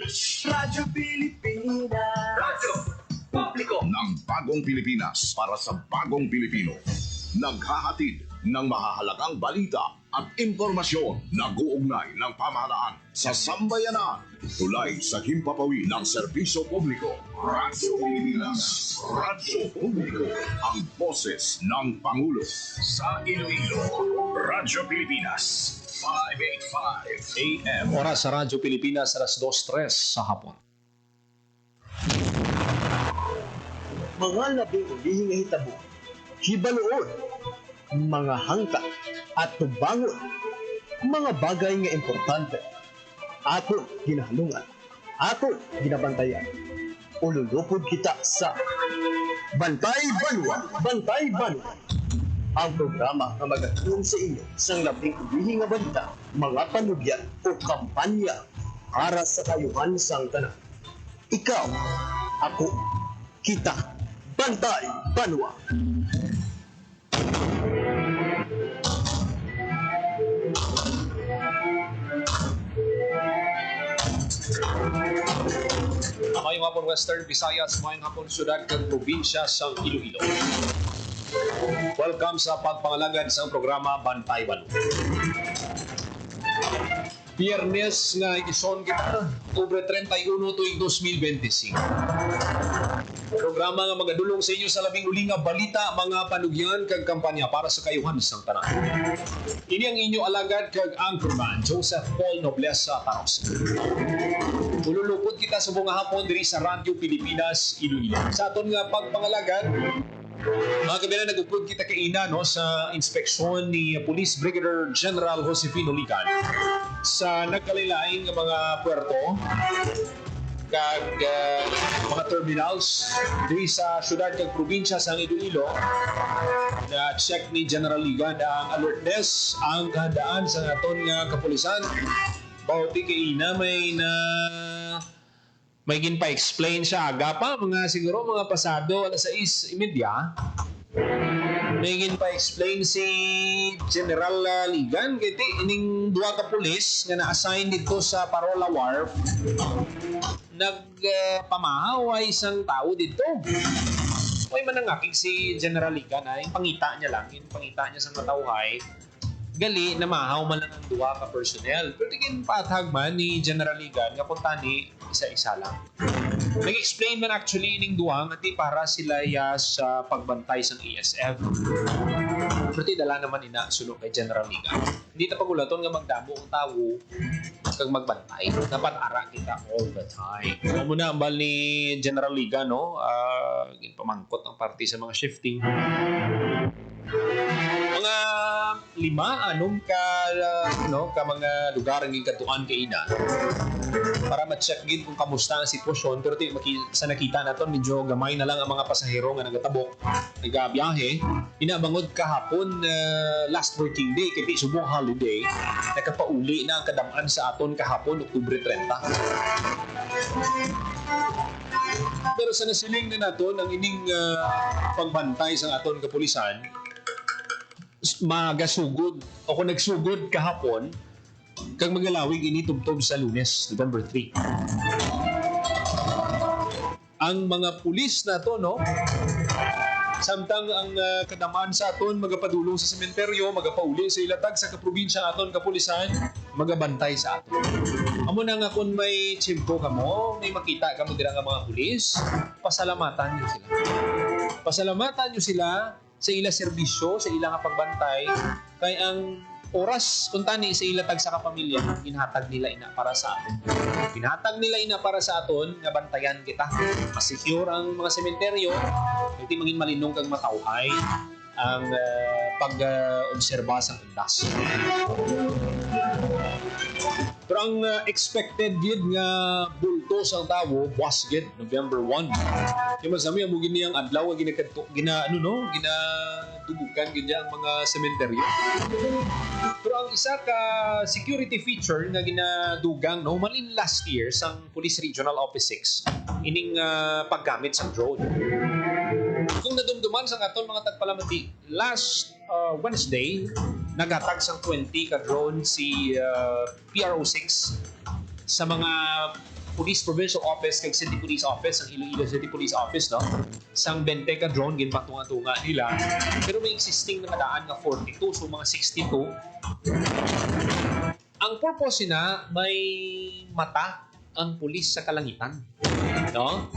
Radyo Pilipinas. Radyo Publiko ng Bagong Pilipinas para sa Bagong Pilipino. Naghahatid ng mahahalagang balita at impormasyon na guugnay ng pamahalaan sa sambayanan. Tulay sa himpapawid ng serbisyo publiko. Radyo Pilipinas. Radyo Publiko. Ang boses ng Pangulo. Sa Iloilo, Radyo Pilipinas. 585 AM. Oras sa Radyo Pilipinas, alas 2:03 sa hapon. Mga labing ulihing nga hitabo, hibaluon, mga hangka at tubangon, mga bagay nga importante, aton ginahalungan, aton ginabantayan. Ululupod kita sa Bantay Banwa, Bantay Banwa. Ang programa na magatulong sa inyo sa labing ulihing nga balita, mga panugyan o kampanya para sa kayuhan sang tanan. Ikaw, ako, kita, Bantay Banwa. Mayong hapon Western Visayas, mayong hapon syudad kag probinsya sa Iloilo. Welcome sa pagpangalagad sa programa Bantay Banwa. Biyernes nga edisyon kita, Oktubre 31 tuig 2025. Programa nga magadulong sa inyo sa labing uli nga balita, mga panugyan kag kampanya para sa kayuhan sang tanan. Ini ang inyo alagad kag anchorman Joseph Paul Nobleza Taros. Ululupod kita sa bunga hapon diri sa Radyo Pilipinas Iloilo. Sa aton nga pagpangalagad, mga kabilang nag-upod kita kaina no, sa inspeksyon ni Police Brigadier General Josefino Ligan sa nagkalilain ng mga puerto kag mga terminals diri sa syudad kag probinsya sa Iloilo. Na check ni General Ligan ang alertness, ang kahandaan sa aton nga kapulisan. Bauti kaina may ginpa-explain siya aga pa, siguro mga pasado alas 6:30. May ginpa-explain si General Ligan kiti ining duha ka pulis nga na-assign dito sa Parola Wharf nagpamahaw ay isang tao dito. May manangakig si General Ligan ay pangita niya lang, yung pangita niya sa matawhay. Gali na mahaw man lang ang duha ka personnel. Pero tigin patag man ni General Ligan nga puntani isa-isa lang. Nag-explain man actually ining duha nga di para sila sa pagbantay sang ESF. Pero dala naman ina sulong kay General Ligan. Hindi ta pagulaton nga magdamo ang tawo kag magbantay. Dapat ara kita all the time. Ano muna ang bal ni General Ligan no? Ginpamangkot ang party sa mga shifting. Mga 5 ka mga lugar ang gikatuan kay ina para ma-check gid kung kamusta ang sitwasyon. Pero sa nakita naton medyo gamay na lang ang mga pasahero nga nagatabok nagabiyahe. Inabangod kahapon last working day kay subong holiday nakapauli na ang kadamaan sa aton kahapon Oktubre 30. Pero sa nasiling na naton ang ining pagbantay sa aton kapulisan magasugod o kung nagsugod kahapon kag magalawig ini tubtob sa Lunes, November 3. Ang mga pulis na to no, samtang ang kadamaan sa aton magapadulong sa sementeryo, magapauli sa ilatag sa kaprobinsya aton kapulisan, magabantay sa aton. Amo na nga kung may tsimpo kamo, may makita kamo dira nga mga pulis, pasalamatan niyo sila. Pasalamatan niyo sila sa ila serbisyo, sa ila nga pagbantay, kay ang oras kuntani sa ilatag sa kapamilya, ginhatag nila ina para sa aton. Ginhatag nila ina para sa aton nga bantayan kita. Masecure ang mga sementeryo, hindi maging malinong kag matawhay ang pag-obserba sa undas. Pero ang expected gid nga bulto sa tawo was gid November 1. Kaya masami ang mugin niyang adlaw nga ginadubukan gid ang mga sementeryo. Pero ang isa ka security feature nga ginadugang no malin last year sang Police Regional Office 6 ining paggamit sa drone. Kung nadumduman sa aton mga tagpalamati last Wednesday nagatag sang 20 ka drone si PRO6 sa mga Police Provincial Office kag City Police Office, ang Iloilo City Police Office, no? Sang 20 ka drone ginpatunga-tunga nila. Pero may existing na daan nga 42, so mga 62. Ang purpose na may mata ang pulis sa kalangitan, no?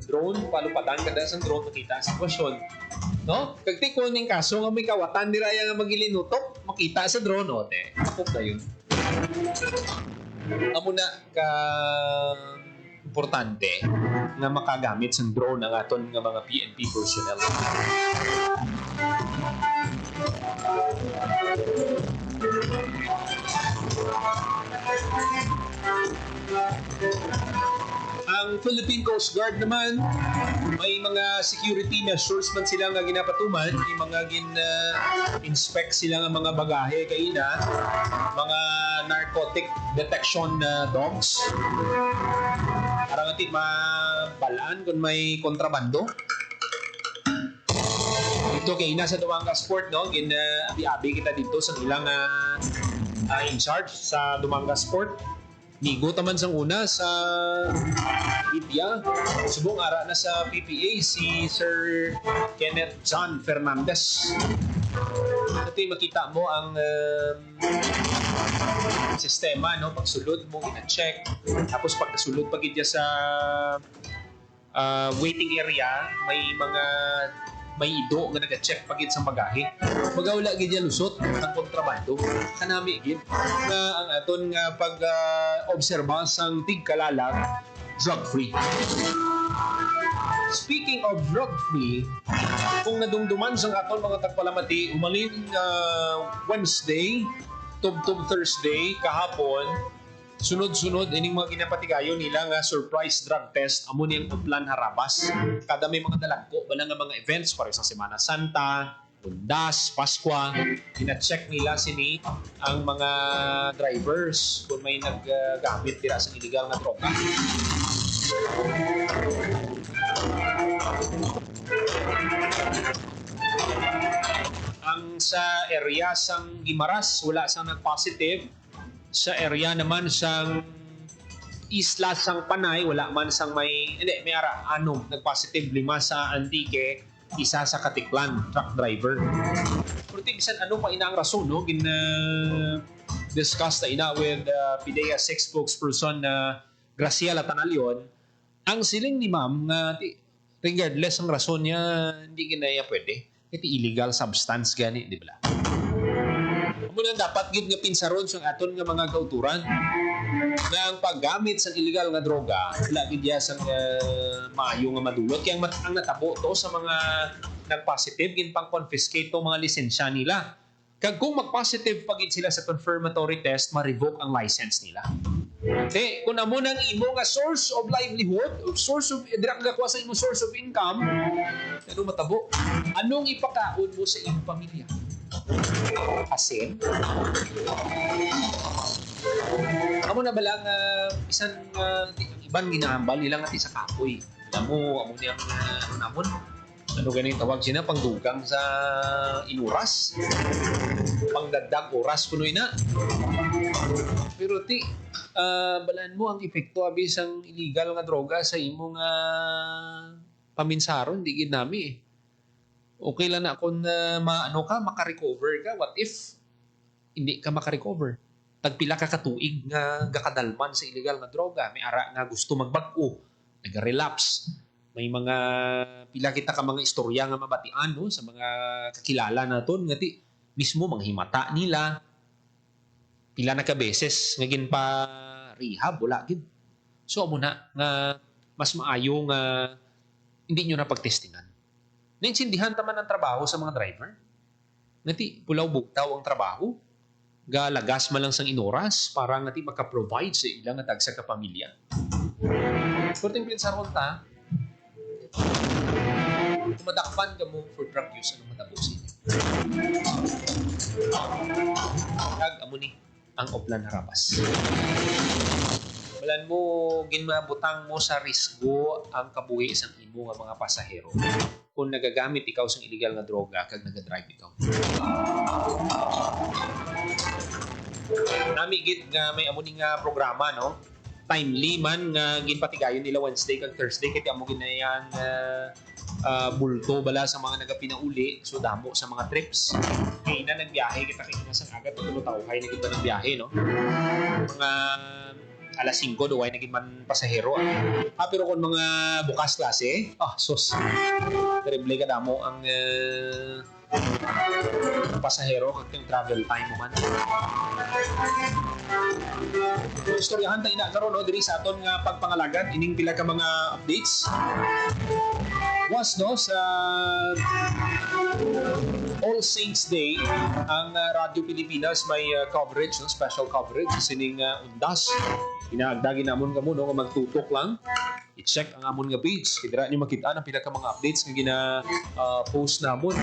Drone, palupadan ka dahil sa drone, makita ang sitwasyon. No? Kag tikon ning kaso nga may kawatan di raya nga magilinutok, makita sa drone, o te. Kapok na yun. Amo na ka importante nga makagamit sa drone ang aton nga mga PNP personnel. Ang Philippine Coast Guard naman, may mga security measures man sila nga ginapatuman, may mga inspect sila nga mga bagahe kaina, mga narcotic detection dogs, para nga mabalaan kung may kontrabando. Dito kaina sa Dumangas Port, no? Abi-abi kita dito sa ilang in charge sa Dumangas Port. Migo taman sang una sa India. Subong ara na sa PPA si Sir Kenneth John Fernandez. Ito yung makita mo ang sistema, no? Pagsulod mo, ina-check. Tapos pagkasulod pag idya sa waiting area, may ido nga nag-check pagid sa bagahe. Magawala gid ya lusot ang kontrabando. Kanami gid nga ang aton nga pag-obserba sang tigkalalag drug-free. Speaking of drug-free, kung nadumduman sang aton mga tagpalamati, umaling Wednesday, tub Thursday, kahapon, sunod-sunod ining mga ginapatigayon nila nga surprise drug test amo niyang Uplan Harabas. Kada may mga dalagko bala nga mga events para sa Semana Santa, Undas, Paskwa, gina-check nila sini ang mga drivers kung may naggamit dira sa illegal nga droga. Ang sa area sang Guimaras wala sang nag-positive. Sa area naman sang Isla sang Panay, wala man sang may ara, nag-positive 5 sa Antique, isa sa Katiklan, truck driver. Pero bisan pa ina ang rason, no? Discuss na ina with PIDEA 6 spokesperson na Graciela Tanalion, ang siling ni ma'am nga regardless ang rason niya, hindi ginaya pwede. Iti illegal substance gani, di ba? Muna dapat gid nga pinsaron sa aton nga mga kauturan na ang paggamit sa illegal nga droga wala gid ya sang maayo nga madulot kaya ang natabo to sa mga nag-positive gin pang confiscate to mga lisensya nila. Kag kung mag-positive pagid sila sa confirmatory test, ma-revoke ang license nila. Kung amo nang imo nga source of livelihood, source of gakuha sa imo source of income, ano matabo? Anong ipakaon mo sa iyong pamilya? Asin? Amo na balang isan ibang ginahambal nilang ati sa kapoy. Amo niyang namon. Ano ganing tawag siya na pangdugang sa inuras? Pangdagdag oras kuno ina. Pero balaan mo ang epekto abis ang illegal nga droga sa imong paminsaron, di gid nami okay lang na kung makarecover ka. What if hindi ka makarecover? Tagpila ka katuig nga gakadalman sa illegal nga droga. May ara nga gusto magbag-o, nag-relapse. May mga pila kita ka mga istorya nga mabatian no, sa mga kakilala naton nga mismo manghimata nila. Pila na ka beses nga gin pa rehab wala gid. So amo na nga mas maayo nga hindi nyo na pagtestingan. Naintindihan taman ang trabaho sa mga driver. Ngati pulaw bugtaw ang trabaho. Galagas man lang sang inoras para ngati maka-provide sa ilang nga tagsa ka pamilya. Perting pinsaron ta, tumadakpan ka mo for drug use, ano matabo sa inyo? Kag amo ni ang Uplan Harabas. Balan mo, ginmabutang mo sa risgo ang kabuhi sa imo nga mga pasahero kung nagagamit ikaw sa illegal nga droga kag nagadrive ikaw. Namigit nga may amo ni nga programa, no? timely man nga ginpatigayon nila Wednesday kag Thursday kay amo ginayang bulto bala sa mga nagapinauli so damo sa mga trips kay na nagbiyahe kita kay sa agad tulo tawo kay naging ba ng biyahe no mga alas 5 duway naging man pasahero pero kung mga bukas klase sus terrible ka damo ang pasahero kag yung travel time mo man so istoryahan tayo na karon no diri sa aton nga pagpangalagan ining pila ka mga updates was no sa All Saints Day ang Radyo Pilipinas may coverage no special coverage sa sining undas inaagdagi namon kamo no nga magtutok lang i-check ang amon nga page kaya niyo makita ang pila ka mga updates nga gina post namon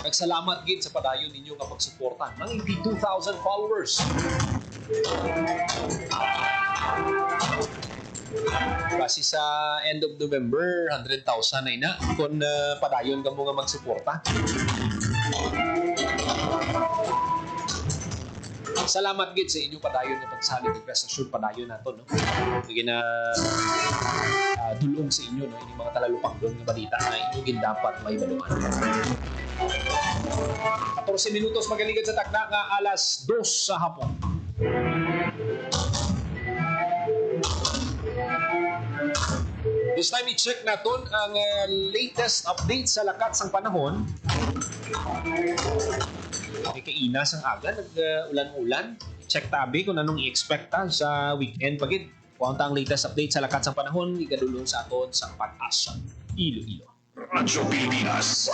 nagsalamat gid sa padayon ninyo nga pagsuporta ng 82,000 followers kasi sa end of November 100,000 na ina kung padayon ka mo nga magsuporta salamat gid sa inyo padayon nga pagsalig ng prestasyon padayon nato no sige na dulong sa inyo no ini mga talalupang doon nga balita na inyo gid dapat may baluan 14 minutos magaligad sa takna nga alas 2 sa hapon. This time i-check naton ang latest update sa lakat sang panahon. May kainas ang aga, nag-ulan-ulan. Check tabi kung anong i-expecta sa weekend pagid. Kung ang latest update sa lakat sang panahon, igadulong sa aton sa Pag-asa, Iloilo. Radyo Pilipinas.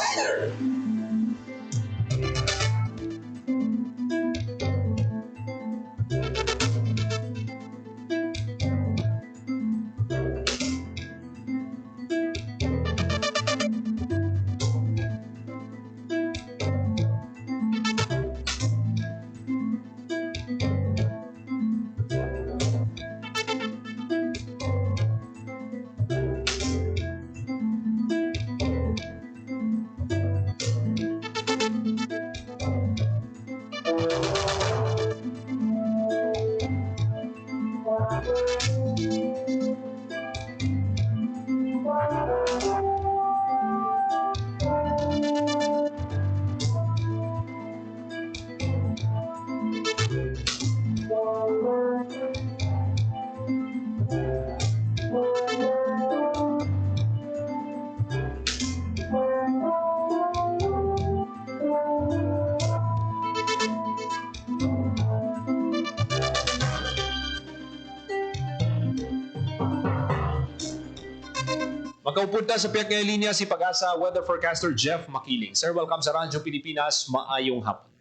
Magkaupunta sa piyak nga linya si Pag-asa weather forecaster Jeff Makiling. Sir, welcome sa Radyo Pilipinas. Maayong hapon.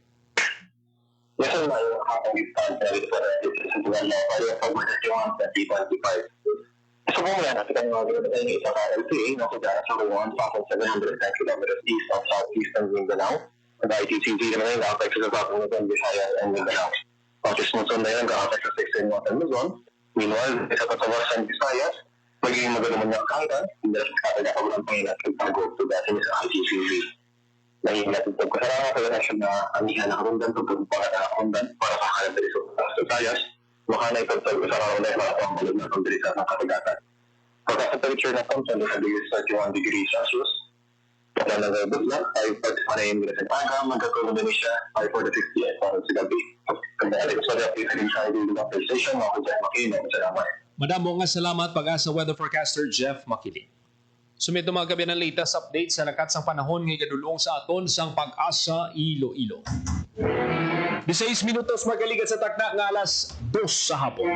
Yes, sir. Maayong hapon. Sa buwan na kayo pag-masasyon 2025. So kung wala natin ang mga gano'n ng isang LPA na kagaya sa 1,710 kilometers east of southeastern Mindanao. Ang ITCZ naman yung affect sa Southern Luzon, Visayas, and Mindanao. Pagkis Monson na yun, affect sa 16 Northern Luzon. Meanwhile, isa pa sa Western Visayas, magiging magandang mga kahitan, hindi na kataga ka walang pangilat kung pag-go to dati sa ITCZ. Nahihing natin ito kasalanan sa relasyon na amihan na karundan, pagpagpakat na karundan para sa kahitan sa Visayas. Maka na ipagtag sa araw na yung mga pangbalog na kondilisa ng katagatan. Pagka sa temperature na ito, 31 degrees Celsius. Pagka na nagabot ay pagpanayin nila sa aga, magkatulong din siya ay for the 58 para sa gabi. Kaya rin sa reactive sa Diligapi Station, mga kudyan makinig, salamat. Madamo nga salamat Pag-asa weather forecaster Jeff Makiling. Sumito mga gabi ng latest update sa lakat sang panahon ng gadulong sa aton sang Pag-asa Iloilo. 16 minutos magaligat sa takna nga alas 2 sa hapon.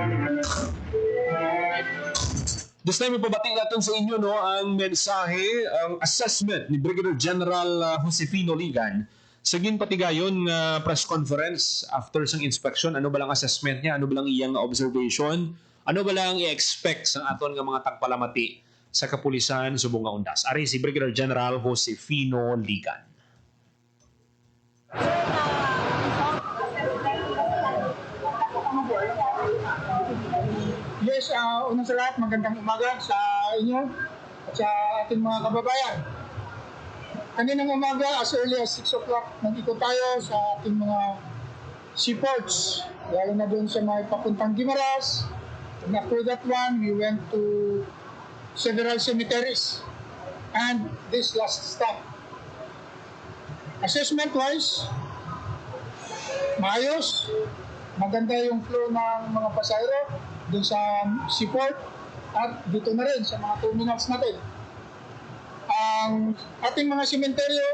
This time ipabating natin sa inyo no ang mensahe, ang assessment ni Brigadier General Josefino Ligan sa ginpatigayon nga press conference after sang inspection. Ano ba lang assessment niya? Ano ba lang iyang observation? Ano ba lang i-expect sa aton nga mga tagpalamati sa kapulisan subong nga undas? Ari si Brigadier General Josefino Ligan. Yes, unang sa lahat, magandang umaga sa inyo at sa ating mga kababayan. Kaninang umaga, as early as 6 o'clock, nag-ikot tayo sa ating mga seaports, lalo na doon sa may papuntang Guimaras. And after that one, we went to several cemeteries. And this last stop. Assessment-wise, maayos. Maganda yung flow ng mga pasahero doon sa seaport at dito na rin sa mga terminals natin. Ang ating mga sementeryo,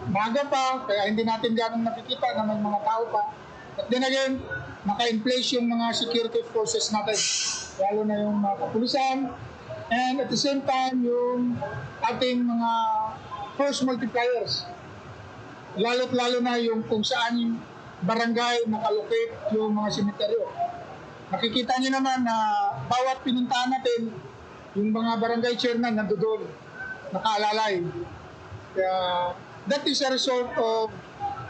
maaga pa, kaya hindi natin ganong nakikita na may mga tao pa. But then again, naka-in-place yung mga security forces natin, lalo na yung mga kapulisan, and at the same time, yung ating mga force multipliers. Lalo't lalo na yung kung saan yung barangay nakalocate yung mga sementeryo. Nakikita nyo naman na bawat pinuntahan natin, yung mga barangay chairman nandoon, nakaalalay. Kaya that is a result of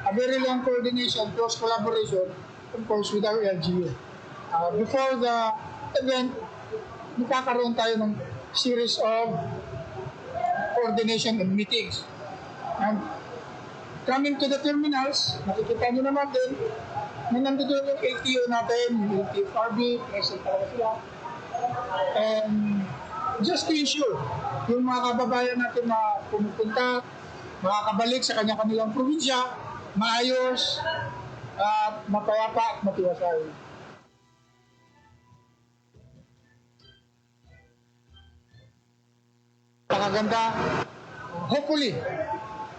a very long coordination, close collaboration, of course, with our LGU. Before the event, magkakaroon tayo ng series of coordination and meetings. And coming to the terminals, nakikita nyo naman din na nandoon yung ATO natin, yung ATFRB, present talaga sila. And just to ensure yung mga kababayan natin na pumupunta, makakabalik sa kanya-kanilang probinsya, maayos, at mapayapa at matiwasay. Pakaganda. Hopefully,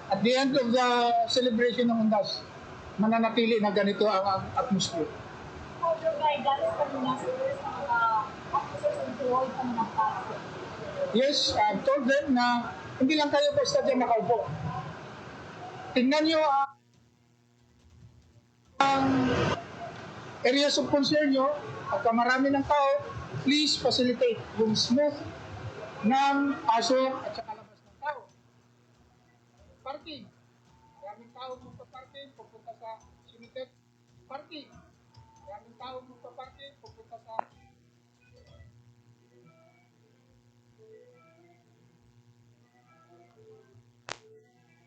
at the end of the celebration ng Undas, mananatili na ganito ang atmosphere. Yes, I've told them na hindi lang kayo basta dyan nakaupo. Tingnan nyo ang areas of concern nyo at marami ng tao, please facilitate yung smooth ng pasok at saka labas ng tao. Parking. Maraming tao magpa-parking, pupunta sa cemetery. Parking. Maraming tao magpa-parking, pupunta sa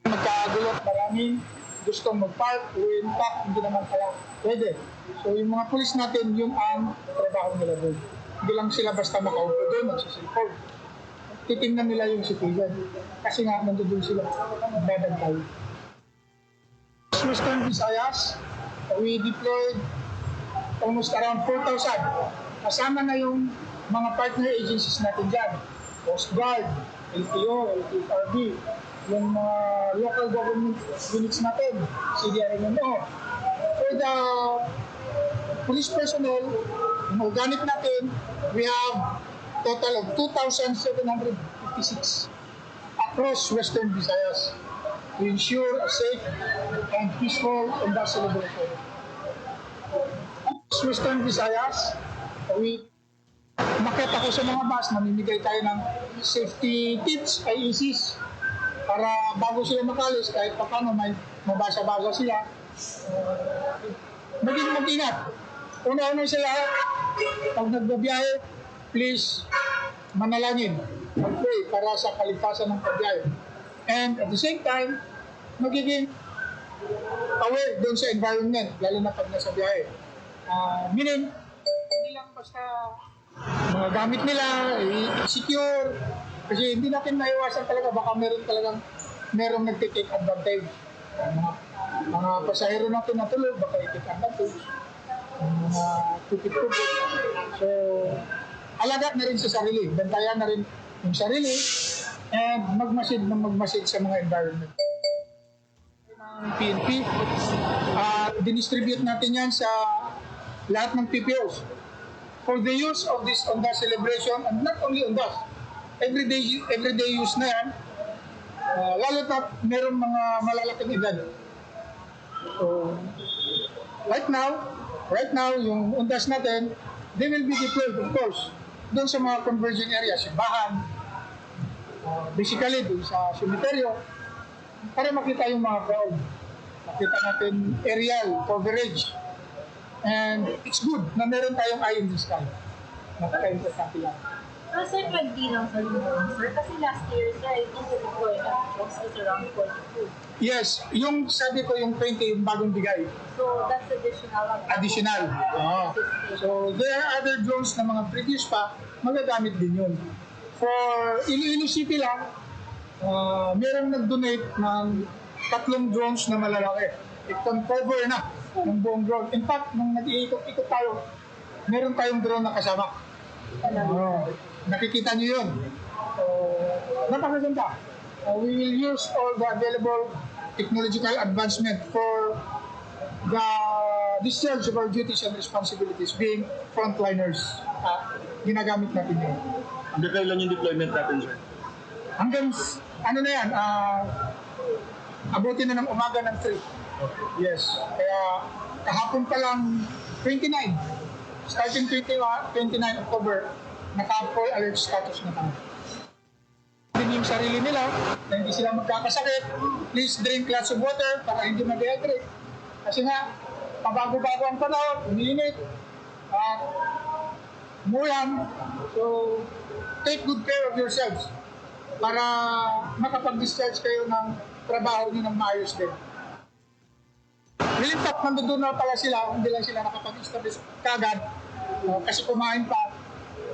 magkagulot, maraming gustong mag-park o in fact hindi naman pala pwede. So yung mga pulis natin, yung ang trabaho nila doon. Hindi lang sila basta makaupo doon, magsisilpog. Titingnan nila yung citizen. Kasi nga nandoon sila, nagbabantay. Western Visayas, we deployed almost around 4,000. Kasama na yung mga partner agencies natin dyan. Coast Guard, LTO, LTFRB, yung mga local government units natin, CDRMO. For the police personnel, yung organic natin, we have total of 2,756 across Western Visayas to ensure a safe and peaceful Undas celebration. Western Visayas, umakyat ako sa mga bus, namimigay tayo ng safety tips, IECs, para bago sila makalis, kahit pa paano may mabasa-basa sila, maging mag-ingat. Una-una sila, pag nagbabiyahe, please manalangin, mag-pray para sa kaligtasan ng pagbiyahe. And at the same time, magiging aware doon sa environment, lalo na pag nasa biyahe. Meaning, hindi lang basta mga gamit nila, secure, kasi hindi natin maiwasan talaga, baka merong nagtitake advantage. Mga pasahero natin natulog, baka i-take advantage. Mga tupit-tupit. So, alaga na rin sa sarili, bantayan na rin yung sarili, and magmasid sa mga environment. Ng PNP, dinistribute natin yan sa lahat ng PPOs for the use of this Undas celebration, and not only Undas, everyday use na yan, lalo na merong mga malalaking event. So, right now, yung Undas natin, they will be deployed, of course, doon sa mga converging areas, simbahan, basically doon sa cemeteryo, para makita yung mga crowd. Makita natin aerial coverage. And it's good na meron tayong eye in the sky. Napaka-importante yan. Pero sir, hindi lang sa Lindon, sir. Kasi last year, sir, I think the deployment was around 42. Yes, yung sabi ko yung 20 yung bagong bigay. So that's additional. Additional. Oo. So there are other drones na mga previous pa, magagamit din yun. For Iloilo City lang, merong nag-donate ng 3 drones na malalaki. It can cover na ng buong drone. In fact, nung nag-iikot-ikot tayo, meron tayong drone na kasama. Nakikita niyo yun. So, napakaganda. We will use all the available technological advancement for the discharge of our duties and responsibilities being frontliners. Ginagamit natin yun. Hanggang kailan yung deployment natin, sir? Hanggang, ano na yan, abutin na ng umaga ng 3. Yes. Kaya kahapon pa lang 29. Starting 29 October, naka-full alert status na kami. Din yung sarili nila na hindi sila magkakasakit. Please drink lots of water para hindi ma-dehydrate. Kasi nga, pabago-bago ang panahon, umiinit, umulan. So, take good care of yourselves para makapag-discharge kayo ng trabaho niyo ng maayos din. Well, in fact, nandoon na pala sila, hindi lang sila nakapag-establish kagad kasi kumain pa.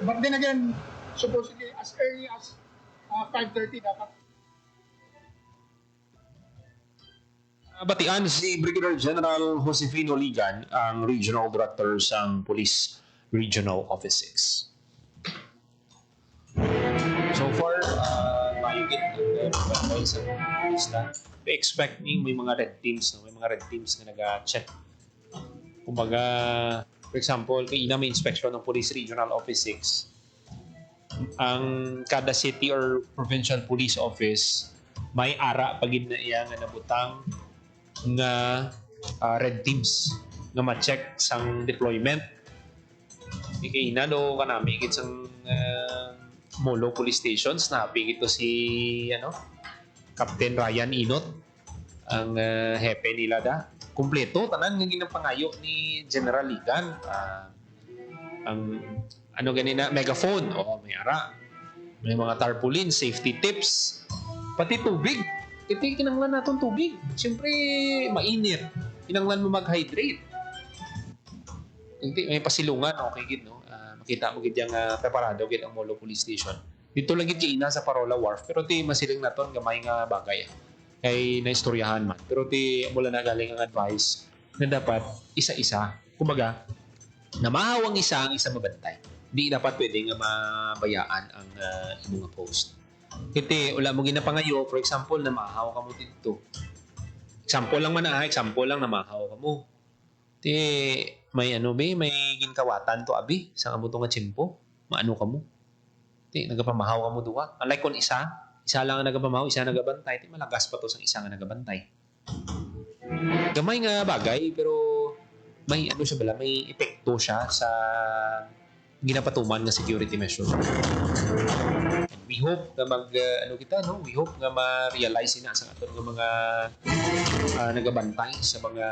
But then again, supposedly as early as 5:30 dapat. Batian si Brigadier General Josefino Ligan, ang Regional Director ng Police Regional Office 6. So far, mayigit ng sa lista. We expect may mga red teams, no? May mga red teams na nag-check. Kumbaga, for example, kay ina may inspection ng Police Regional Office 6. Ang kada city or provincial police office may ara pagid na iya nga nabutang nga red teams nga ma-check sang deployment. Kay ina do kanami gid sang Molo Police Stations na hapig ito si Captain Ryan Inot ang hepe nila da. Kumpleto tanan nga ginapangayo ni General Ligan. Ang ganina, megaphone, may ara. May mga tarpaulin, safety tips, pati tubig. Iti kinanglan natin tubig. Siyempre, mainit. Kinanglan mo mag-hydrate. May pasilungan, okay gid no. Makita mo gid yang preparado gid ang Molo Police Station. Dito lang gid kay ina sa Parola Wharf, pero ti masiling naton gamay nga bagay. Kay naistoryahan man. Pero ti mula na galing ang advice na dapat isa-isa. Kumbaga, namahaw ang isa mabantay. Di dapat pwede nga mabayaan ang imong post. Kiti, wala mo ginapangayo, for example, namahaw ka mo dito. Example lang na mahaw ka mo. Ti, may ginkawatan to abi, sa kamo to nga tsimpo, maano ka mo. Ti, nagapamahaw ka mo duwa. Unlike kung isa lang ang nagapamahaw, isa nagabantay, ti malagas pa to sa isa nga nagabantay. Gamay nga bagay, pero may may epekto siya sa ginapatuman ng security measure. And we hope na we hope na ma-realize na sa aton ng mga nagabantay sa mga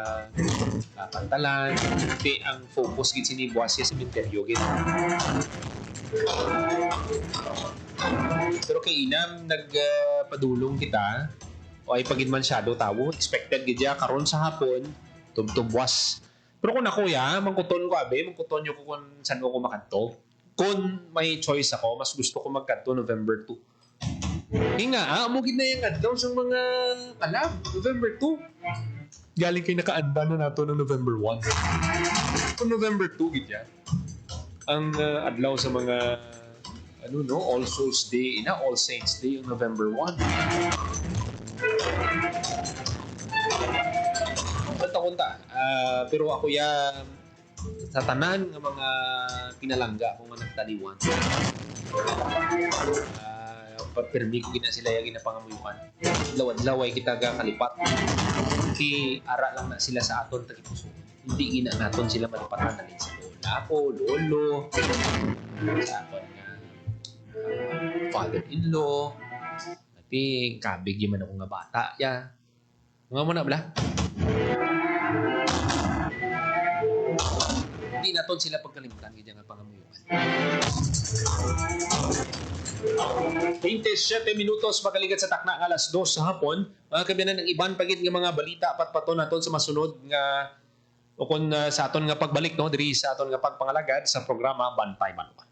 pantalan. Ang focus gid sini buwas sa cemetery gid. Pero kay inam nagpadulong kita o ay pagid man shadow tawo, expected gid ya karon sa hapon tubwas. Pero kung ako mangkuton ko mangkuton nyo ko kung saan ko makanto. Kung may choice ako, mas gusto ko magkanto November 2. Mugid na yung adlaw sa mga November 2. Galing kayo nakaanda na nato ng November 1. Kung November 2, gid yan. Ang adlaw sa mga All Souls Day, All Saints Day, yung November 1. Pero ako sa tanan ng mga pinalangga ko nga nagtaliwan. Papirmi ko gina sila yung ginapangamuyuan. Lawad-laway kita kalipat. Ki ara lang na sila sa aton tagipuso. Hindi gina naton sila malipatan na sa lola ko, lolo, sa aton nga father-in-law. Pati kabig man ako nga bata. Mga mo na bala? Hindi naton sila pagkalimutan ganyan nga pangamuyuan. 27 minutos makaligat sa takna nga alas 2 sa hapon. Mga kabiyanan ng iban pagit nga mga balita patpaton naton sa masunod nga o kung sa aton nga pagbalik no diri sa aton nga pagpangalagad sa programa Bantay Manwa.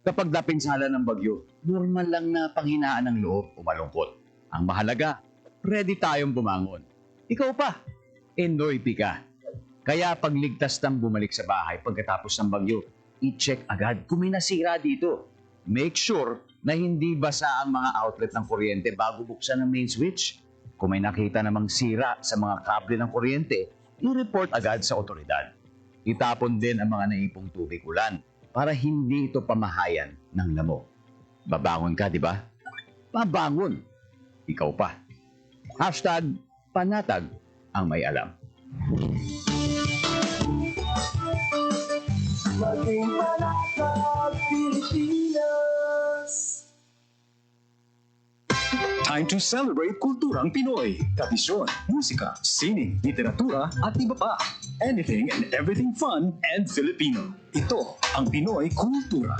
Kapag napinsala ng bagyo, normal lang na panghinaan ng loob o malungkot. Ang mahalaga, ready tayong bumangon. Ikaw pa, Enoy ka. Kaya pagligtas ng bumalik sa bahay pagkatapos ng bagyo, i-check agad kung may nasira dito. Make sure na hindi basa ang mga outlet ng kuryente bago buksan ang main switch. Kung may nakita namang sira sa mga kable ng kuryente, i-report agad sa otoridad. Itapon din ang mga naipong tubig ulan para hindi ito pamahayan ng lamok. Babangon ka, di ba? Babangon. Ikaw pa. #panatag ang may alam. Maging panatag, Pilipinas. Time to celebrate kulturang Pinoy. Tradisyon, musika, sining, literatura at iba pa. Anything and everything fun and Filipino. Ito ang Pinoy Kultura.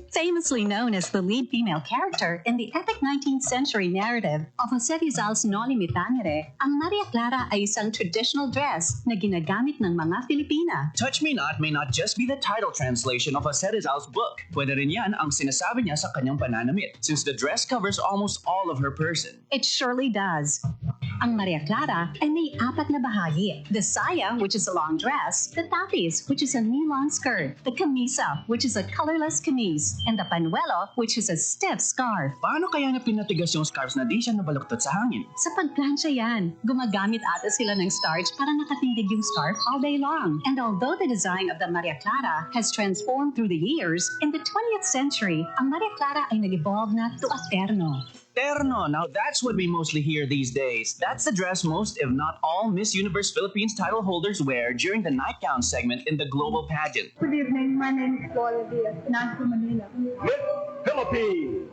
Famously known as the lead female character in the epic 19th century narrative of Jose Rizal's Noli Me Tangere, ang Maria Clara ay isang traditional dress na ginagamit ng mga Filipina. Touch Me Not may not just be the title translation of Jose Rizal's book. Pwede rin yan ang sinasabi niya sa kanyang pananamit, since the dress covers almost all of her person. It surely does. Ang Maria Clara ay may 4 na bahagi. The saya, which is a long dress, the tapis, which is a knee-long skirt, the camisa, which is a colorless camise, and the panuelo, which is a stiff scarf. Paano kaya na pinatigas yung scarves na di siya nabaluktot sa hangin? Sa pagplansya yan, gumagamit ata sila ng starch para nakatindig yung scarf all day long. And although the design of the Maria Clara has transformed through the years, in the 20th century, ang Maria Clara ay nag-evolve na to a terno. Terno, now that's what we mostly hear these days. That's the dress most, if not all, Miss Universe Philippines title holders wear during the nightgown segment in the global pageant. Good evening, my name is Gloria Diaz, Nasa Manila. Miss Philippines!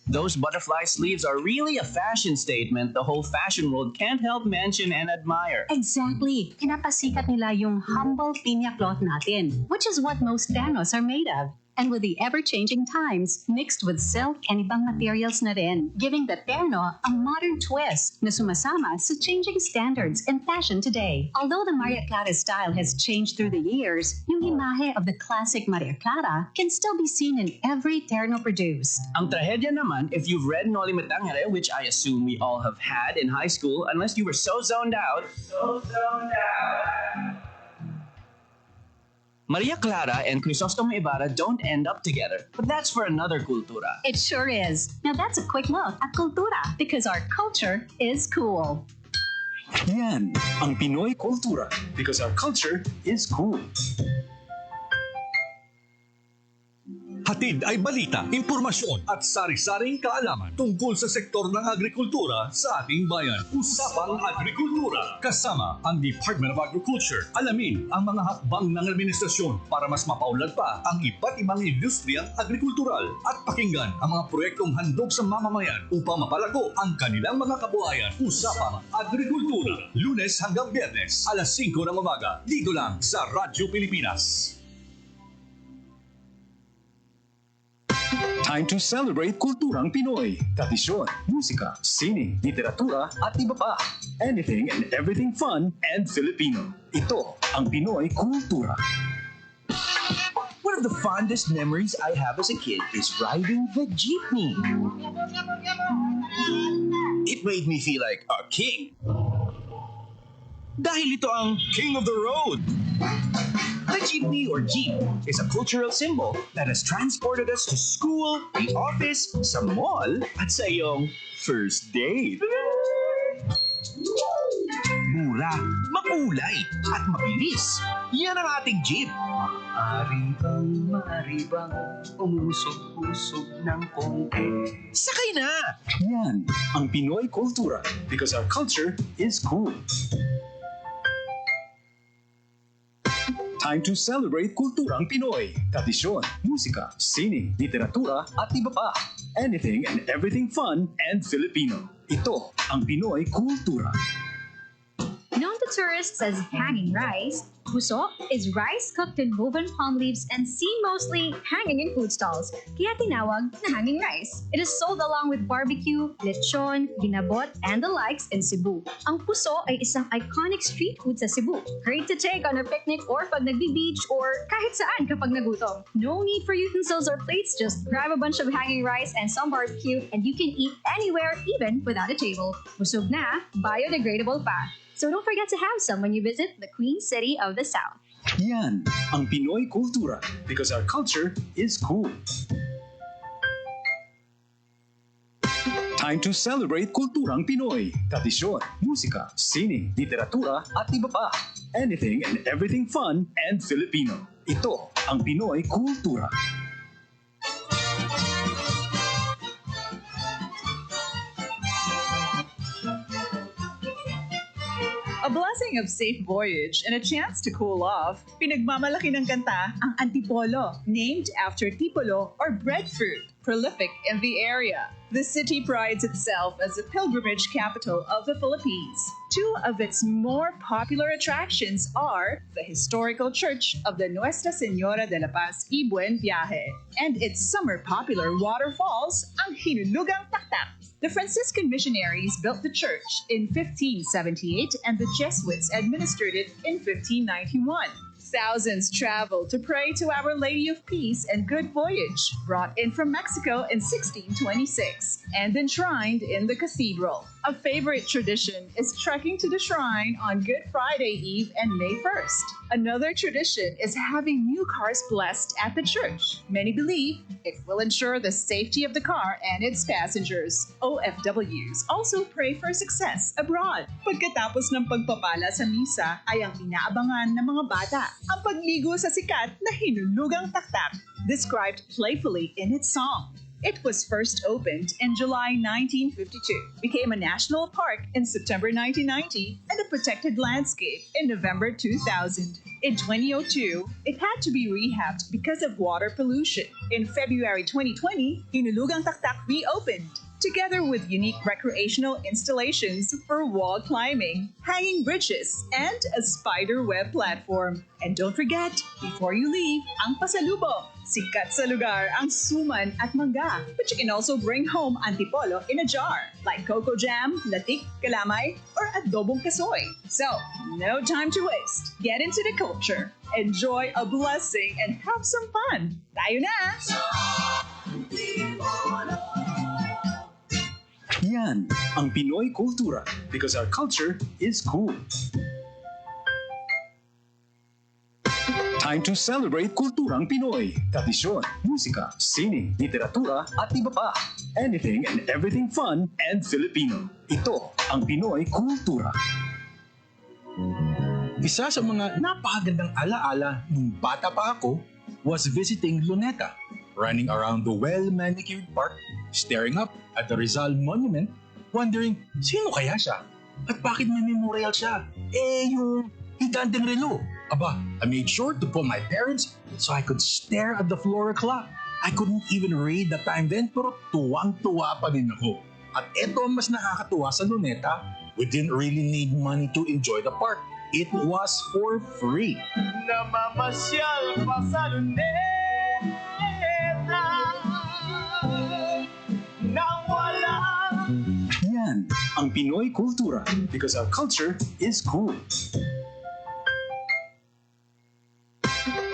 Those butterfly sleeves are really a fashion statement the whole fashion world can't help mention and admire. Exactly. Pinapasikat nila yung humble pinya cloth natin, which is what most ternos are made of. And with the ever-changing times, mixed with silk and ibang materials na rin, giving the terno a modern twist na sumasama sa changing standards in fashion today. Although the Maria Clara style has changed through the years, yung imahe of the classic Maria Clara can still be seen in every terno produced. Ang trahedya naman, if you've read Noli Me Tangere, which I assume we all have had in high school, unless you were so zoned out, Maria Clara and Crisostomo Ibarra don't end up together. But that's for another cultura. It sure is. Now that's a quick look at Cultura, because our culture is cool. Yan ang Pinoy Kultura because our culture is cool. Hatid ay balita, impormasyon at sari-saring kaalaman tungkol sa sektor ng agrikultura sa ating bayan. Usapang Agrikultura kasama ang Department of Agriculture. Alamin ang mga hakbang ng administrasyon para mas mapaunlad pa ang iba't ibang industriyang agrikultural at pakinggan ang mga proyektong handog sa mamamayan upang mapalago ang kanilang mga kabuhayan. Usapang Agrikultura, Lunes hanggang Biyernes, alas 5 ng umaga, dito lang sa Radyo Pilipinas. Time to celebrate kulturang Pinoy. Tradisyon, musika, sining, literatura at iba pa. Anything and everything fun and Filipino. Ito ang Pinoy Kultura. One of the fondest memories I have as a kid is riding the jeepney. It made me feel like a king. Dahil ito ang King of the Road. The jeepney or jeep is a cultural symbol that has transported us to school, the office, sa mall, at sa iyong first date. Mura, makulay, at mabilis. Yan ang ating jeep. Maaari bang umusog-usog ng konti? Sakay na! Yan ang Pinoy Kultura because our culture is cool. Time to celebrate kulturang Pinoy. Tradisyon, musika, sining, literatura at iba pa. Anything and everything fun and Filipino. Ito ang Pinoy Kultura. Known to tourists as hanging rice, Puso is rice cooked in woven palm leaves and seen mostly hanging in food stalls, kaya tinawag na hanging rice. It is sold along with barbecue, lechon, ginabot, and the likes in Cebu. Ang puso ay isang iconic street food sa Cebu. Great to take on a picnic or pag nagbi-beach or kahit saan kapag nagutom. No need for utensils or plates, just grab a bunch of hanging rice and some barbecue and you can eat anywhere, even without a table. Busog na, biodegradable pa. So don't forget to have some when you visit the Queen City of the South. Yan ang Pinoy kultura because our culture is cool. Time to celebrate kulturang Pinoy. Tradisyon, musika, sining, literatura at iba pa. Anything and everything fun and Filipino. Ito ang Pinoy kultura. A blessing of safe voyage and a chance to cool off, pinagmamalaki ng kanta ang Antipolo, named after tipolo or breadfruit, prolific in the area. The city prides itself as the pilgrimage capital of the Philippines. Two of its more popular attractions are the historical church of the Nuestra Señora de la Paz y Buen Viaje and its summer popular waterfalls, ang Hinulugang Taktak. The Franciscan missionaries built the church in 1578 and the Jesuits administered it in 1591. Thousands traveled to pray to Our Lady of Peace and Good Voyage, brought in from Mexico in 1626 and enshrined in the cathedral. A favorite tradition is trekking to the shrine on Good Friday Eve and May 1st. Another tradition is having new cars blessed at the church. Many believe it will ensure the safety of the car and its passengers. OFWs also pray for success abroad. Pagkatapos ng pagpapala sa misa ay ang inaabangan ng mga bata, ang pagligo sa sikat na Hinulugang Taktak, described playfully in its song. It was first opened in July 1952, became a national park in September 1990, and a protected landscape in November 2000. In 2002, it had to be rehabbed because of water pollution. In February 2020, Hinulugang Taktak reopened, together with unique recreational installations for wall climbing, hanging bridges, and a spider web platform. And don't forget, before you leave, ang pasalubong. Sikat sa lugar ang suman at mangga, but you can also bring home antipolo in a jar, like cocoa jam, latik, kalamay, or adobong kasoy. So, no time to waste. Get into the culture, enjoy a blessing, and have some fun. Tayo na! Yan ang Pinoy kultura because our culture is cool. Time to celebrate kulturang Pinoy. Tradisyon, musika, sining, literatura at iba pa. Anything and everything fun and Filipino. Ito ang Pinoy kultura. Isa sa mga napakagandang alaala nung bata pa ako was visiting Luneta, running around the well-manicured park, staring up at the Rizal Monument, wondering sino kaya siya at bakit may memorial siya. Yung higanteng relo. Aba, I made sure to pull my parents so I could stare at the flora clock. I couldn't even read the time then pero tuwang-tuwa pa din ako. At eto ang mas nakakatuwa sa Luneta, we didn't really need money to enjoy the park. It was for free. Namamasyal pa sa Luneta nang wala. Yan ang Pinoy kultura because our culture is cool.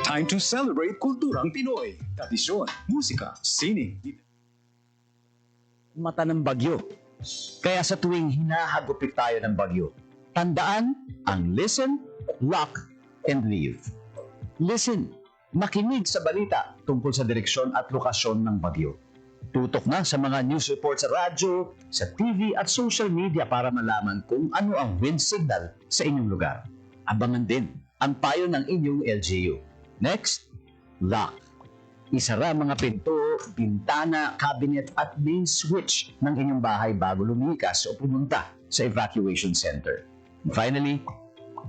Time to celebrate kulturang Pinoy. Tradisyon, musika, sining. Mata ng bagyo. Kaya sa tuwing hinahagupit tayo ng bagyo, tandaan ang listen, lock, and leave. Listen, makinig sa balita tungkol sa direksyon at lokasyon ng bagyo. Tutok na sa mga news report sa radyo, sa TV at social media para malaman kung ano ang wind signal sa inyong lugar. Abangan din ang payo ng inyong LGU. Next, lock. Isara mga pinto, bintana, cabinet at main switch ng inyong bahay bago lumikas o pumunta sa evacuation center. Finally,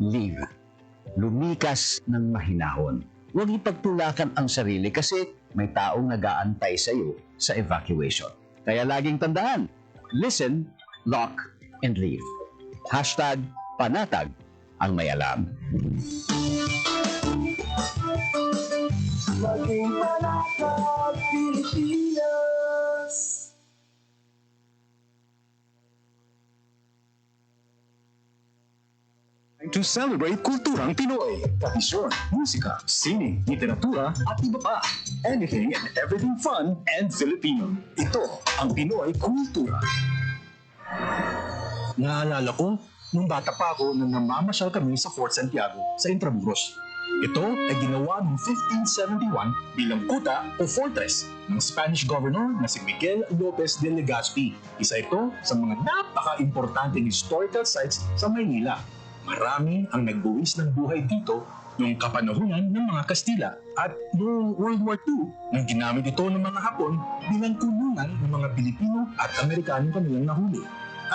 leave. Lumikas ng mahinahon. Huwag ipagtulakan ang sarili kasi may taong nag-aantay sa iyo sa evacuation. Kaya laging tandaan, listen, lock, and leave. #panatag ang may alam. Maging malatag Pilipinas. To celebrate kulturang Pinoy, tradisyon, musika, sining, literatura, at iba pa. Anything and everything fun and Filipino. Ito ang Pinoy Kultura. Naalala ko, nung bata pa ako nang namamasyal kami sa Fort Santiago sa Intramuros. Ito ay ginawa noong 1571 bilang kuta o fortress ng Spanish governor na si Miguel Lopez de Legazpi. Isa ito sa mga napaka-importanteng historical sites sa Maynila. Marami ang nagbuwis ng buhay dito noong kapanahunan ng mga Kastila at noong World War II nang ginamit ito ng mga Hapon bilang kulungan ng mga Pilipino at Amerikano kanilang nahuli.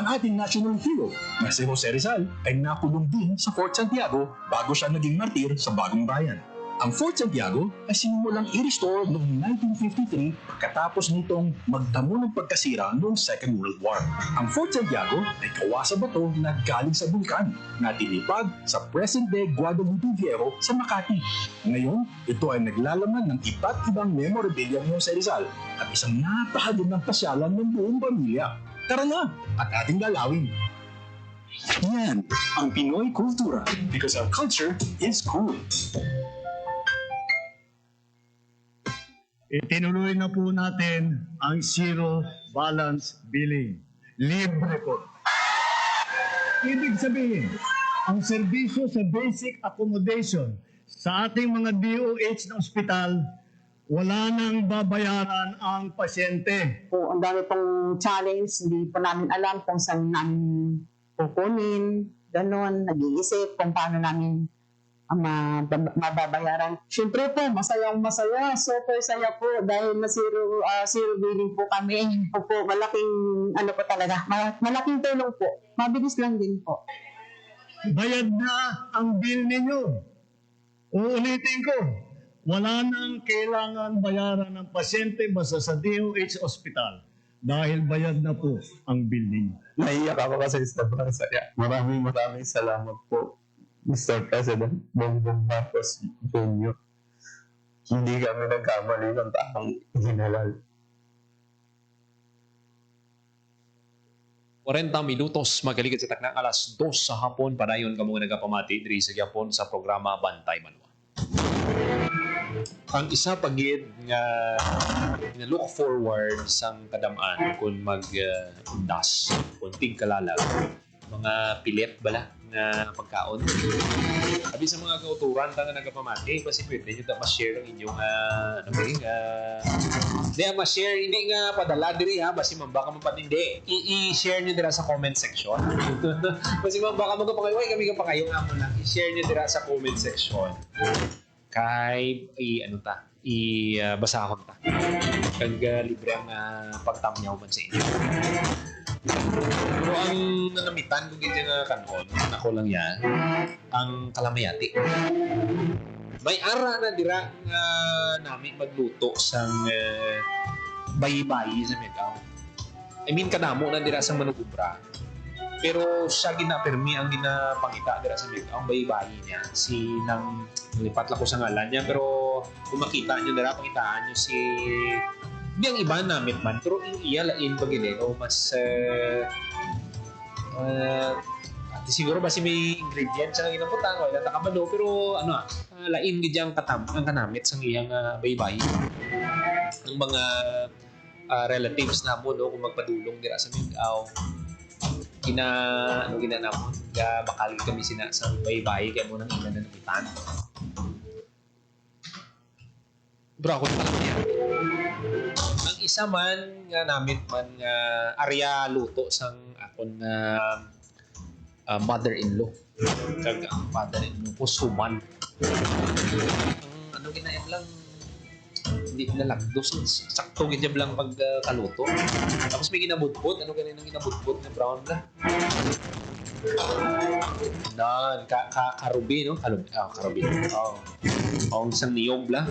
Ang ating national hero na si Jose Rizal ay nakulong din sa Fort Santiago bago siya naging martir sa Bagong Bayan. Ang Fort Santiago ay sinimulang i-restore noong 1953 pagkatapos nitong magtamo ng pagkasira noong Second World War. Ang Fort Santiago ay gawa sa bato na galing sa bulkan na tinipag sa present-day Guadalupe Viejo sa Makati. Ngayon, ito ay naglalaman ng iba't ibang memorabilia ni Jose Rizal at isang napakagandang pasyalan ng buong pamilya. Tara na at ating lalawin! Yan ang Pinoy Kultura because our culture is cool. Itinuloy na po natin ang zero balance billing. Libre po. Ibig sabihin, ang serbisyo sa basic accommodation sa ating mga DOH na ospital, wala nang babayaran ang pasyente. Po, ang dami pong challenge, hindi po namin alam kung saan namin kukunin, ganon, nag-iisip kung paano namin mababayaran. Siyempre po, masayang masaya, super saya po dahil na zero billing po kami. Po, malaking ano po talaga, malaking tulong po. Mabilis lang din po. Bayad na ang bill ninyo. Uulitin ko, wala nang kailangan bayaran ng pasyente basta sa DOH Hospital dahil bayad na po ang bill ninyo. Naiyak ako kasi sobrang saya. Maraming salamat po, Mr. President Bongbong Marcos Jr. Hindi kami nagkamali ng taong ginalal. 40 minutos magaligid sa taknang alas 2 sa hapon. Padayon ka mga nagapamati diri sa Gyapon sa programa Bantay Manwa. Ang isa pagid nga look forward sang kadamaan kung mag-undas, kunting kalalag, mga pilit bala nga pagkaon. Sabi sa mga kauturan ta nga nagapamati, kasi pwede nyo ma-share ang inyong ma-share, hindi nga padala diri ha, basi mambaka mo patindi. I-share nyo dira sa comment section. Basi mambaka mo pa kayo, kami ka pa kayo nga mo lang. I-share nyo dira sa comment section. Kay basahon ta. Kag libre ang pagtamyaw man sa inyo. Pero ang nanamitan kung ganyan nga kanon, ako lang yan, ang kalamayati. May ara na dira nga namin magluto sang bayi-bayi sa Megaw. I mean, kanamo na dira sa Manugubra. Pero siya ginapermi ang ginapangita dira sa Megaw. Ang bayi-bayi niya, si nang lipat lang ko sa ngalan niya. Pero kung makita nyo dira, pakitaan nyo si... Hindi ang iba namin man, pero iya lain pagileno, mas siguro ba si may ingredients sa ginamputan, wala na kamalo, pero lain gidyang ang kanamit sa iyang baybay. Ang mga relatives na mo, no, kung magpadulong dira sa Mingaw, ginanamon, bakal kami sa baybay, kaya mo nang ina na namitan. Bro, ako naman yan. Ang isa man nga namit man nga arya luto sang akon mother-in-law. Kag ang mother-in-law ko suman. Ang ginayan lang hindi nalagdos, sakto gid lang pag kaluto. Tapos may ginabutbot, ganyan ang ginabutbot na brown na. Karubi, no? Karubi. Ang isang niyog la.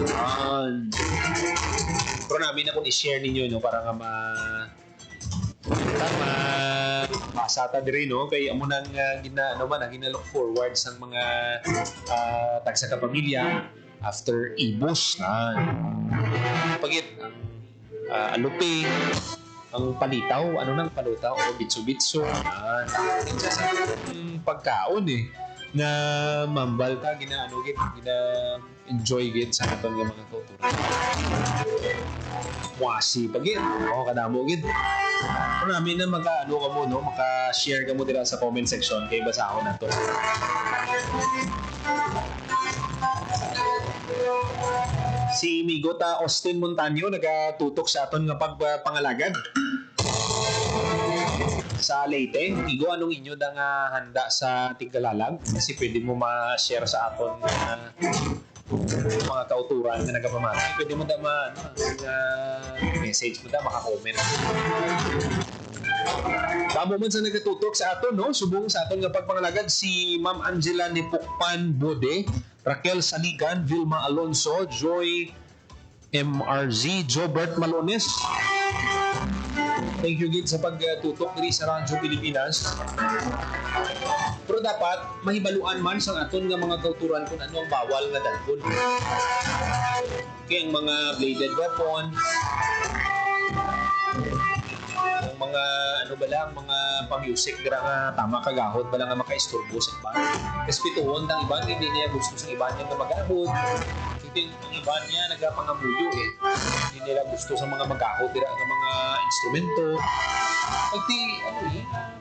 Pero namin na kung i-share ninyo, no? Para nga masata diri no kay amo nang ginalook forward sa mga tagsa ka pamilya after ibos na pagit ang alupi ang palitaw nang palutaw o bitso-bitso pagkaon na mambal ta gina enjoy gid sa aton nga mga kultura. Wasi pagid kadamo gid. Marami na maka-share ka mo dira sa comment section kay basahon nato. Si Migota Austin Montaño nagatutok sa aton nga pagpangalagad sa Leyte. Igo anong inyo da nga handa sa Tigalalag kasi pwede mo ma-share sa aton mga kauturan na nagapamati. Pwede mo da message mo da maka-comment. Tamo man sa nagatutok sa aton subong sa aton nga pagpangalagad si Ma'am Angela Nipukpan Bode, Raquel Saligan, Vilma Alonso, Joy MRZ, Jobert Malones. Thank you gid sa pagtutok diri sa Radyo Pilipinas. Pero dapat mahibaluan man sa aton nga mga kauturan kung ano ang bawal nga dalhon. Kaya ang mga bladed weapon, ang mga mga pa-music dira nga tama kagahod bala nga makaisturbo sa iba. Respetuhon tang iba hindi niya gusto sa iba niya nga magahod. Ang iba niya nagapangamuyo hindi nila gusto sa mga magahod dira nga mga instrumento. Pagti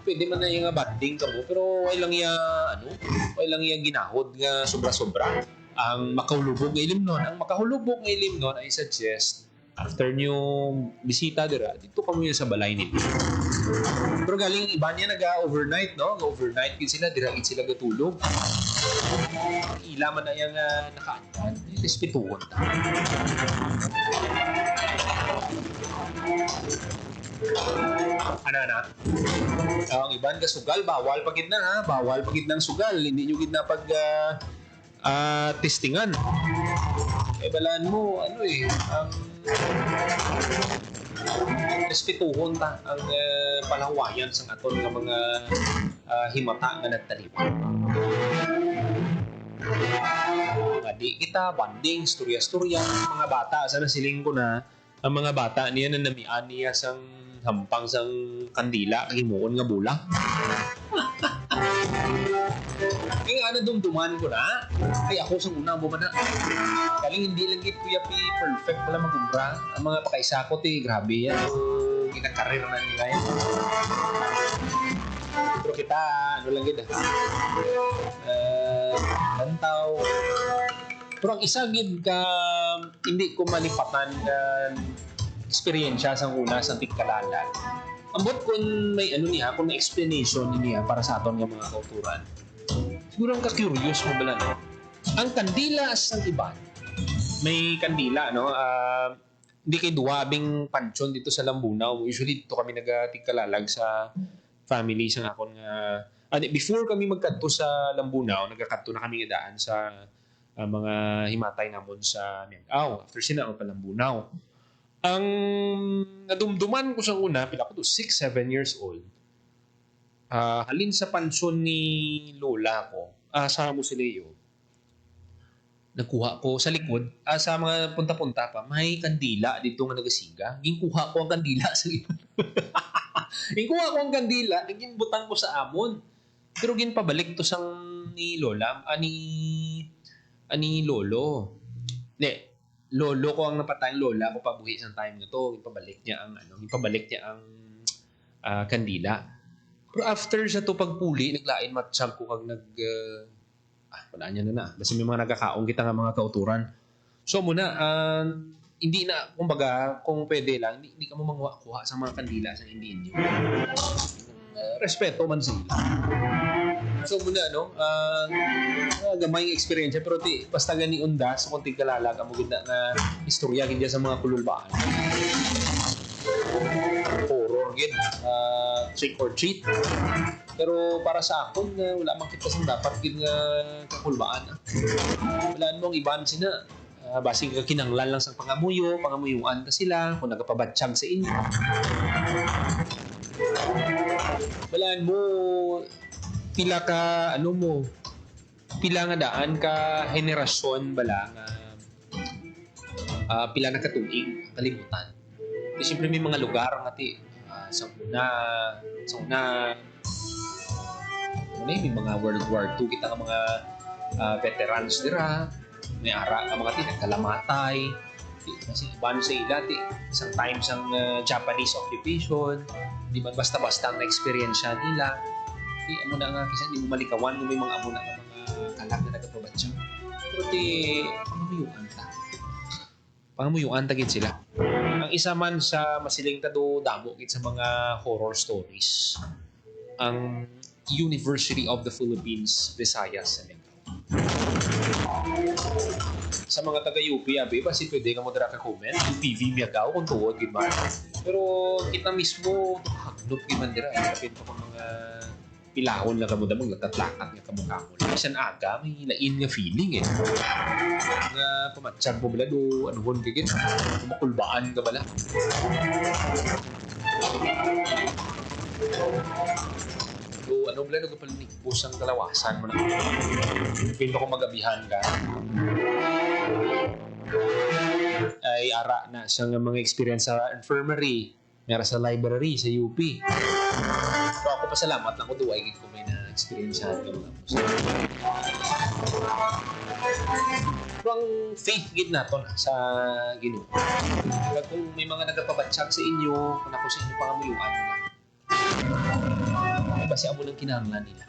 pwede man na yung banding ka mo pero way lang iya ginahod nga sobra-sobra. Ang makahulubog nga ilimnon, I suggest after nyo bisita dira dito kami sa balay nito. Pero galing iba niya naga-overnight overnight gid sila dira gid sila gatulog. Ila man na yang nakaandan respetuhon ta. Ang iban ka sugal bawal pagid ng sugal, hindi nyo gid na pag testingan. Balaan mo ang respetuhon ta ang palawayan sa aton nga mga himata nga nagtaliwan. Nga di kita banding storya-storya mga bata sana siling ko na ang mga bata niya na namian niya sang hampang sang kandila himuon nga bulang. Kaya dumduman ko na ay ako sa una mo man na kaling hindi lang git kuya perfect pala magumbra ang mga pakaisa ko grabe yan ginakarir na nila yan pero kita lang gid lantaw pero ang isa gid ka hindi ko malipatan eksperyensya sa una sa Tigkalalag. Ambot kung may kung may explanation niya para sa aton nga mga kauturan. Siguro ang ka-curious mo bala ang kandila sa iban. May kandila hindi kay duwabing pansyon dito sa Lambunaw. Usually dito kami nagatigkalalag sa family sa akon nga before kami magkadto sa Lambunaw, nagakadto na kami nga daan sa mga himatay namon sa Miagao. After sina pa Lambunaw. Ang nadumduman ko sa una, pila ko to 6-7 years old. Halin sa pansyon ni lola ko, sa Musileo. Nagkuha ko sa likod, sa mga punta-punta pa, may kandila dito nga nagasiga. Ginkuha ko ang kandila sa likod. Ginkuha ko ang kandila, ginbutan ko sa amon. Pero ginpabalik to sang ni lola, ani lolo. Lolo ko ang napatay, lola ko pabuhi sa time na to, ipabalik niya ang kandila. Pero after sa to pagpuli, naglain matsyag ko kag wala niya na. Basta may mga nagkakaong kita nga mga kauturan. So muna, hindi na, kumbaga, kung pwede lang, hindi ka mo kuha sa mga kandila sa hindi inyo. Respeto man sila. So muna, gamay yung experience. Pero basta gani undas, kung Tigkalalag, ang maganda na istorya ganda sa mga kululbaan. Horror gid, trick or treat. Pero para sa akon, wala man kita sa dapat gid nga kakulbaan. Walaan mo ang iban sina. Basig ka kinanglan lang sa pangamuyuan ka sila, kung nagapabatsyag sa inyo. Balaan mo, pila ka, pila nga daan ka henerasyon bala nga pila na katuig, kalimutan. Di siyempre may mga lugar nga ti, sa una, may mga World War II, kita nga mga veterans dira, may ara nga mga ti, nagkalamatay, kasi ibano sa ila, ti, isang time sang Japanese occupation, di man basta-basta ang na-experience nila. Di, amo na nga, kasi hindi mo malikawan kung may mga amo na nga mga kalag na nagkapabatsyo. Pero ti, pangamuyuan tagit sila. Ang isa man sa masiling tado damo gid sa mga horror stories, ang University of the Philippines, Visayas, and Mindanao. Sa mga taga-UP, abi, basi pwede ka mo dira ka comment, yung TV Miagaw, kung tuwod, gid man. Pero kita mismo, hagnop gid man dira, kapit pa kung mga pilahon lang kamo damang nagtatlakat nga kamo-kamo. Bisan aga, may lain nga feeling eh. Nga pamatsyag mo bala do, anuhon ka gid, kumakulbaan ka bala. Do, ano bala do kapal ni pusang kalawasan mo na. Pinto ko magabihan ka. Ay ara na sa mga experience sa infirmary, meron sa library, sa UP. So ako pasalamat lang ko doon ay ko may na-experience ka mga puso. Pero ang faith gid nato na sa Ginoo. Kung may mga nagapabatsyag sa inyo, kung ako sa inyo pangamuyuan mo lang. Basi amo lang kinahanglan nila.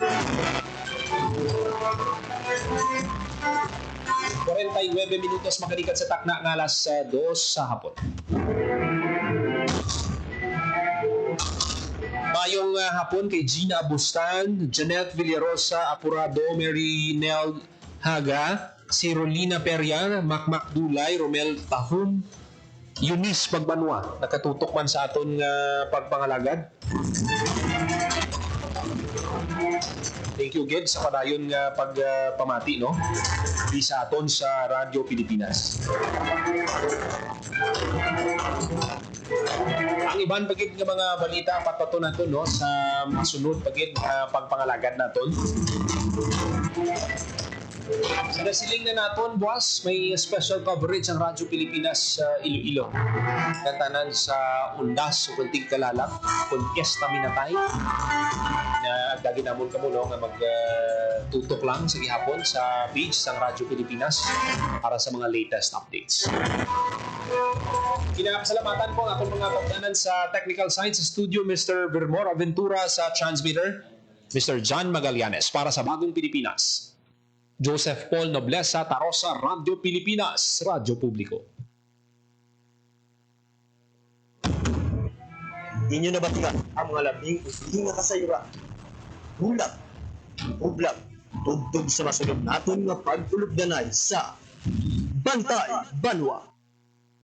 49 minutos makalikat sa takna ng alas 2 sa hapon. Mayong hapon kay Gina Bustan, Janet Villarosa Apurado, Mary Nel Haga, si Rolina Perian, Macmac Dulay, Romel Tahun, Eunice Pagbanwa, nakatutok man sa aton pagpangalagad. Thank you again sa padayon nga pagpamati, no? Di sa aton sa Radyo Pilipinas. Ang iban pagid nga mga balita patato naton, no, sa sunod pagid pagpangalagad naton. Sa nasiling na naton, boss, may special coverage ang Radyo Pilipinas sa Iloilo. Kantanan sa Undas o Kunting Kalalak, Conquesta Minatay. Na dagi namon kamo no nga magtutok lang sa gihapon sa page sang Radyo Pilipinas para sa mga latest updates. Kinapasalamatan po ang akong mga pagdanan sa technical side sa studio, Mr. Vermor Aventura sa transmitter, Mr. John Magallanes para sa Bagong Pilipinas. Joseph Paul Noblesa Tarosa, Radyo Pilipinas, Radyo Publiko. Inyo na batikan ang mga labing using nga kasayura. Bulag, ublag, tugtog sa masunod naton nga pagtulog danay sa Bantay Banwa.